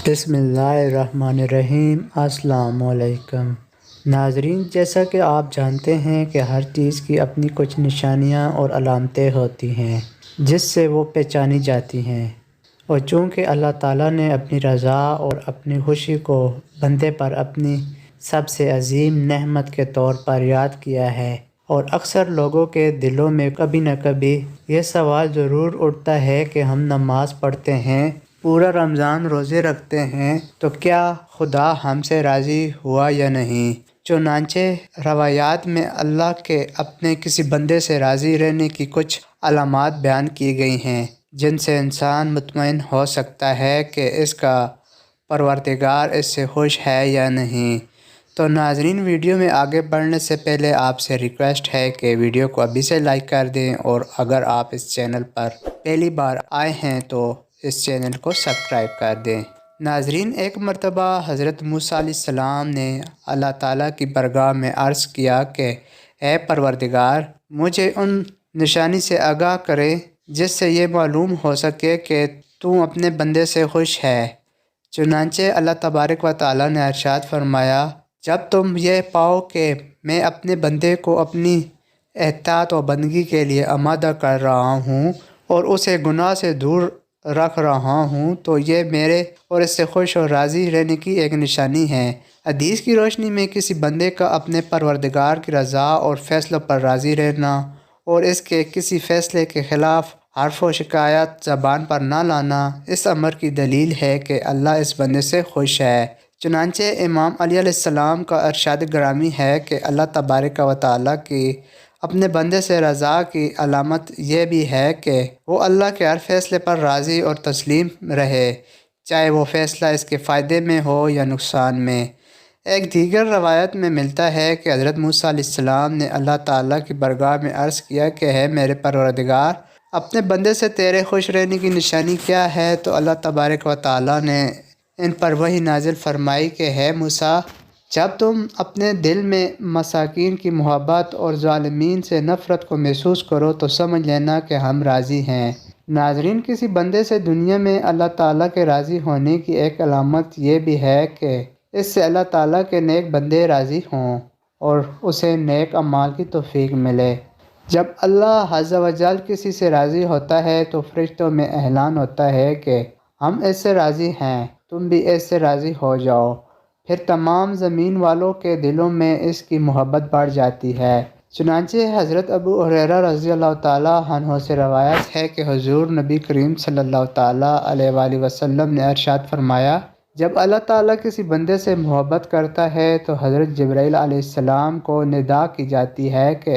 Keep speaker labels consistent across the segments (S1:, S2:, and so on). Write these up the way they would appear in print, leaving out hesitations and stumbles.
S1: बिस्मिल्लाहिर्रहमानिर्रहीम। अस्सलाम वालेकुम नाज़रीन, जैसा कि आप जानते हैं कि हर चीज़ की अपनी कुछ निशानियां और अलामतें होती हैं जिससे वो पहचानी जाती हैं। और चूँकि अल्लाह ताला ने अपनी रज़ा और अपनी खुशी को बंदे पर अपनी सबसे अजीम नेमत के तौर पर याद किया है, और अक्सर लोगों के दिलों में कभी न कभी ये सवाल ज़रूर उठता है कि हम नमाज़ पढ़ते हैं, पूरा रमज़ान रोज़े रखते हैं, तो क्या खुदा हमसे राज़ी हुआ या नहीं। चुनांचे रवायात में अल्लाह के अपने किसी बंदे से राज़ी रहने की कुछ अलामात बयान की गई हैं जिनसे इंसान मुतमईन हो सकता है कि इसका परवरदिगार इससे खुश है या नहीं। तो नाज़रीन, वीडियो में आगे बढ़ने से पहले आपसे रिक्वेस्ट है कि वीडियो को अभी से लाइक कर दें, और अगर आप इस चैनल पर पहली बार आए हैं तो इस चैनल को सब्सक्राइब कर दें। नाज़रीन, एक मरतबा हज़रत मूसा अलैहिस्सलाम ने अल्लाह ताला की बरगाह में अर्ज़ किया कि ए परवरदिगार, मुझे उन निशानी से आगाह करें जिससे ये मालूम हो सके कि तू अपने बंदे से खुश है। चुनांचे अल्लाह तबारक व तआला ने इरशाद फरमाया, जब तुम ये पाओ कि मैं अपने बंदे को अपनी एहतियात व बंदगी के लिए आमादा कर रहा हूँ और उसे गुनाह से दूर रख रहा हूँ, तो ये मेरे और इससे खुश और राज़ी रहने की एक निशानी है। हदीस की रोशनी में किसी बंदे का अपने परवरदिगार की रज़ा और फ़ैसलों पर राज़ी रहना और इसके किसी फ़ैसले के ख़िलाफ़ हर्फ व शिकायत ज़बान पर ना लाना इस अमर की दलील है कि अल्लाह इस बंदे से खुश है। चुनांचे इमाम अली अलैहिस्सलाम का इरशाद ग्रामी है कि अल्लाह तबारक व तआला की अपने बंदे से रज़ा की अलामत यह भी है कि वो अल्लाह के हर फ़ैसले पर राज़ी और तस्लीम रहे, चाहे वो फ़ैसला इसके फ़ायदे में हो या नुकसान में। एक दीगर रवायत में मिलता है कि हज़रत मूसा अलैहिस्सलाम ने अल्लाह ताला की बरगाह में अर्ज़ किया कि है मेरे परवरदिगार, अपने बंदे से तेरे खुश रहने की निशानी क्या है। तो अल्लाह तबारक व तआला ने इन पर वही नाजिल फरमाई कि है मूसा, जब तुम अपने दिल में मसाकीन की मोहब्बत और ज़ालिमीन से नफ़रत को महसूस करो तो समझ लेना कि हम राज़ी हैं। नाज़रीन, किसी बंदे से दुनिया में अल्लाह ताला के राज़ी होने की एक अलामत ये भी है कि इससे अल्लाह ताला के नेक बंदे राज़ी हों और उसे नेक अमाल की तौफ़ीक मिले। जब अल्लाह अज़्ज़ा व जल किसी से राज़ी होता है तो फ़रिश्तों में ऐलान होता है कि हम इससे राज़ी हैं, तुम भी इससे राज़ी हो जाओ। फिर तमाम ज़मीन वालों के दिलों में इसकी मोहब्बत बढ़ जाती है। चुनांचे हज़रत अबू हुरैरा रज़ियल्लाहु ताला अन्हु से रवायत है कि हुज़ूर नबी करीम सल्लल्लाहु ताला अलैहि वसल्लम ने इरशाद फरमाया, जब अल्लाह ताला किसी बंदे से मोहब्बत करता है तो हज़रत जिब्राईल अलैहिस्सलाम को निदा की जाती है कि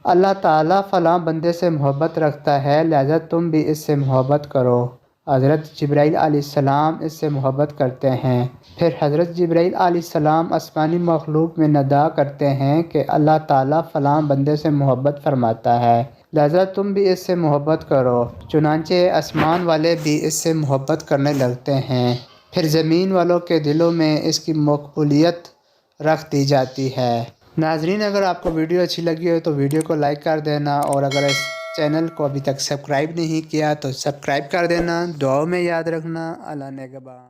S1: अल्लाह ताला फ़लाँ बंदे से मोहब्बत रखता है, लिहाजा तुम भी इससे मोहब्बत करो। हज़रत जिब्राईल अलैहिस्सलाम इससे मोहब्बत करते हैं। फिर हज़रत जिब्राईल अलैहिस्सलाम आसमानी मखलूक में निदा करते हैं कि अल्लाह ताला फ़लाँ बंदे से मोहब्बत फरमाता है, लिहाजा तुम भी इससे मोहब्बत करो। चुनांचे आसमान वाले भी इससे मोहब्बत करने लगते हैं। फिर ज़मीन वालों के दिलों में इसकी मकबूलियत रख दी जाती है। नाज़रीन, अगर आपको वीडियो अच्छी लगी हो तो वीडियो को लाइक कर देना, और अगर इस चैनल को अभी तक सब्सक्राइब नहीं किया तो सब्सक्राइब कर देना। दुआओं में याद रखना। अल्लाह नेगहबान।